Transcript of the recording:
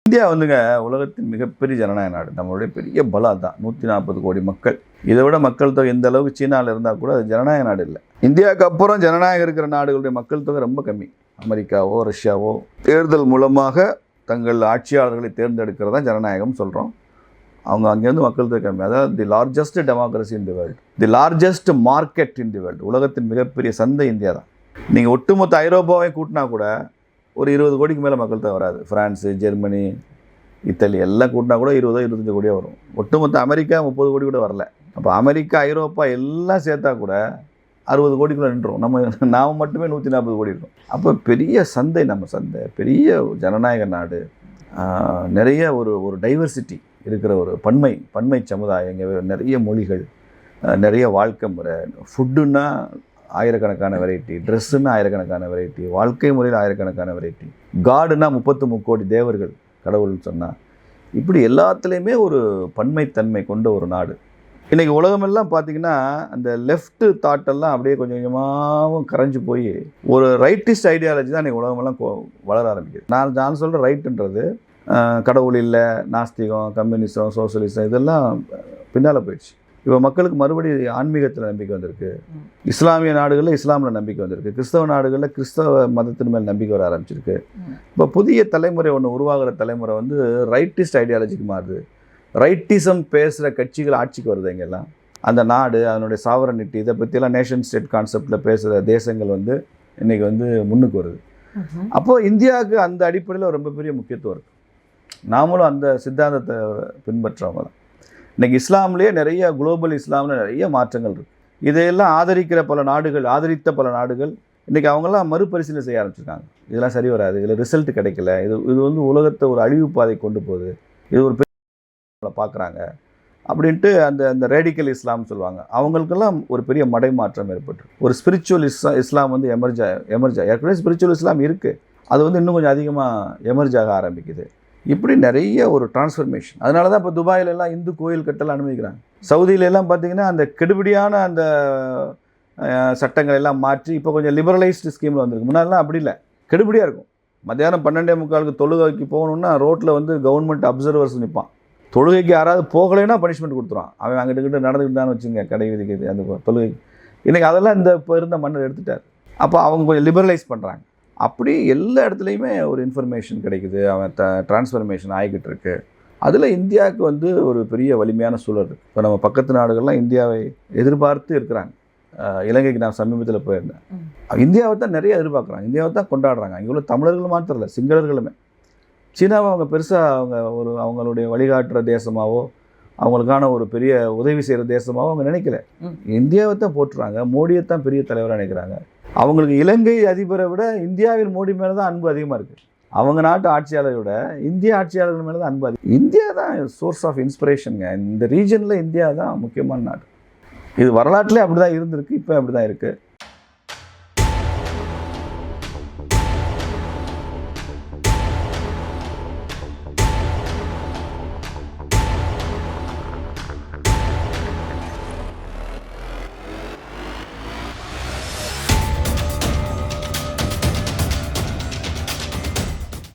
India வந்துங்க உலகத்தின் மிகப்பெரிய ஜனநாயக நாடு. நம்மளுடைய பெரிய பலம் தான். 140 கோடி மக்கள். இதை விட மக்கள் தொகை எந்த அளவுக்கு சீனாவில் இருந்தால் கூட அது ஜனநாயக நாடு இல்லை. இந்தியாவுக்கு அப்புறம் ஜனநாயகம் இருக்கிற நாடுகளுடைய மக்கள் தொகை ரொம்ப கம்மி. அமெரிக்காவோ ரஷ்யாவோ தேர்தல் மூலமாக தங்கள் ஆட்சியாளர்களை தேர்ந்தெடுக்கிறதா ஜனநாயகம் சொல்கிறோம். அவங்க அங்கேருந்து மக்கள் தொகை கம்மி. அதாவது the largest democracy in the world, the largest market in the world. உலகத்தின் மிகப்பெரிய சந்தை இந்தியா தான். நீங்கள் ஒட்டுமொத்த ஐரோப்பாவை கூட்டினா கூட ஒரு 20 கோடிக்கு மேலே மக்கள் தொகை வராது. ஃப்ரான்ஸு, ஜெர்மனி, இத்தாலி எல்லாம் கூட்டினா கூட 20-25 கோடியாக வரும். ஒட்டுமொத்த அமெரிக்கா 30 கோடி கூட வரல. அப்போ அமெரிக்கா, ஐரோப்பா எல்லாம் சேர்த்தா கூட 60 கோடிக்குள்ளே நின்றோம். நாம் மட்டுமே 140 கோடி இருக்கும். அப்போ பெரிய சந்தை, நம்ம சந்தை, பெரிய ஜனநாயக நாடு, நிறைய ஒரு டைவர்சிட்டி இருக்கிற ஒரு பன்மை சமுதாயம். இங்கே நிறைய மொழிகள், நிறைய வாழ்க்கை முறை. ஃபுட்டுன்னா ஆயிரக்கணக்கான வெரைட்டி, ட்ரெஸ்ஸுன்னா ஆயிரக்கணக்கான வெரைட்டி, வாழ்க்கை முறையில் ஆயிரக்கணக்கான வெரைட்டி, காடுனா 33 கோடி தேவர்கள் கடவுள்னு சொன்னால், இப்படி எல்லாத்துலேயுமே ஒரு பன்மைத்தன்மை கொண்ட ஒரு நாடு. இன்றைக்கி உலகமெல்லாம் பார்த்திங்கன்னா அந்த லெஃப்ட் தாட்டெல்லாம் அப்படியே கொஞ்சம் கொஞ்சமாகவும் கரைஞ்சி போய் ஒரு ரைட்டிஸ்ட் ஐடியாலஜி தான் இன்றைக்கி உலகமெல்லாம் வளர ஆரம்பிக்குது. நான் சொல்கிற ரைட்டுன்றது கடவுள் இல்லை, நாஸ்திகம், கம்யூனிசம், சோசியலிசம் இதெல்லாம் பின்னால் போயிடுச்சு. இப்போ மக்களுக்கு மறுபடி ஆன்மீகத்தில் நம்பிக்கை வந்திருக்கு. இஸ்லாமிய நாடுகளில் இஸ்லாமில் நம்பிக்கை வந்திருக்கு. கிறிஸ்தவ நாடுகளில் கிறிஸ்தவ மதத்தின் மேல் நம்பிக்கை வர ஆரம்பிச்சிருக்கு. இப்போ புதிய தலைமுறை உருவாகிற தலைமுறை ரைட்டிஸ்ட் ஐடியாலஜிக்கு மாறுது. ரைட்டிசம் பேசுகிற கட்சிகள் ஆட்சிக்கு வருது. எங்கெல்லாம் அந்த நாடு, அதனுடைய சாவரனிட்டி, இதை பற்றியெல்லாம் நேஷன் ஸ்டேட் கான்செப்டில் பேசுகிற தேசங்கள் இன்றைக்கி முன்னுக்கு வருது. அப்போது இந்தியாவுக்கு அந்த அடிப்படையில் ரொம்ப பெரிய முக்கியத்துவம் இருக்குது. நாமளும் அந்த சித்தாந்தத்தை பின்பற்றவங்க தான். இன்றைக்கி இஸ்லாம்லேயே நிறைய குளோபல் இஸ்லாமில் நிறைய மாற்றங்கள் இருக்குது. இதையெல்லாம் ஆதரித்த பல நாடுகள் இன்றைக்கி அவங்கெல்லாம் மறுபரிசீலனை செய்ய ஆரம்பிச்சிருக்காங்க. இதெல்லாம் சரி வராது, இதில் ரிசல்ட் கிடைக்கல, இது உலகத்தை ஒரு அழிவு பாதை கொண்டு போகுது, இது ஒரு பெரிய பார்க்குறாங்க அப்படின்ட்டு அந்த ரேடிக்கல் இஸ்லாம்னு சொல்லுவாங்க. அவங்களுக்கெல்லாம் ஒரு பெரிய மடை மாற்றம் ஏற்பட்டு ஒரு ஸ்பிரிச்சுவல் இஸ்லாம் எமர்ஜ் ஏற்கனவே ஸ்பிரிச்சுவல் இஸ்லாம் இருக்குது, அது இன்னும் கொஞ்சம் அதிகமாக எமர்ஜ் ஆக ஆரம்பிக்குது. இப்படி நிறைய ஒரு டிரான்ஸ்ஃபர்மேஷன். அதனால தான் இப்போ துபாயிலெல்லாம் இந்து கோயில் கட்டலாம் அனுமதிக்கிறாங்க. சவுதியிலெல்லாம் பார்த்திங்கன்னா அந்த கெடுபிடியான அந்த சட்டங்கள் எல்லாம் மாற்றி இப்போ கொஞ்சம் லிபரலைஸ்டு ஸ்கீமில் வந்திருக்கு. முன்னாடிலாம் அப்படி இல்லை, கெடுபிடியாக இருக்கும். மத்தியானம் 12:45 தொழுகைக்கு போகணுன்னா ரோட்டில் கவர்மெண்ட் அப்சர்வர்ஸ் நிற்பான். தொழுகைக்கு யாராவது போகலைன்னா பனிஷ்மெண்ட் கொடுத்துருவான். அவன் அங்கிட்டு நடந்துக்கிட்டான்னு வச்சுங்க, கடை விதிக்கிறது அந்த தொழுகை. இன்றைக்கி அதெல்லாம் இப்போ இருந்த மன்னர் எடுத்துட்டார். அப்போ அவங்க கொஞ்சம் லிபரலைஸ் பண்ணுறாங்க. அப்படி எல்லா இடத்துலையுமே ஒரு இன்ஃபர்மேஷன் கிடைக்குது. அவன் டிரான்ஸ்ஃபர்மேஷன் ஆகிக்கிட்டு இருக்கு. அதில் இந்தியாவுக்கு ஒரு பெரிய வலிமையான சூழல் இருக்குது. இப்போ நம்ம பக்கத்து நாடுகள்லாம் இந்தியாவை எதிர்பார்த்து இருக்கிறாங்க. இலங்கைக்கு நான் சமீபத்தில் போயிருந்தேன். இந்தியாவை தான் நிறைய எதிர்பார்க்குறாங்க, இந்தியாவை தான் கொண்டாடுறாங்க. இங்கே உள்ள தமிழர்கள் மாத்திரம் இல்லை, சிங்களர்களுமே. சீனாவை அவங்க பெருசாக அவங்களுடைய வழிகாட்டுற தேசமாகவோ அவங்களுக்கான ஒரு பெரிய உதவி செய்கிற தேசமாகவோ அவங்க நினைக்கல. இந்தியாவை தான் போட்டுறாங்க, மோடியை தான் பெரிய தலைவராக நினைக்கிறாங்க. அவங்களுக்கு இலங்கை அதிபரை விட இந்தியாவில் மோடி மேலே தான் அன்பு அதிகமாக இருக்குது. அவங்க நாட்டு ஆட்சியாளரை விட இந்திய ஆட்சியாளர்கள் மேலே தான் அன்பு அதிகம். இந்தியா தான் சோர்ஸ் ஆஃப் இன்ஸ்பிரேஷனுங்க. இந்த ரீஜனில் இந்தியா தான் முக்கியமான நாடு. இது வரலாற்றிலே அப்படி தான் இருந்திருக்கு, இப்போ அப்படி தான் இருக்குது.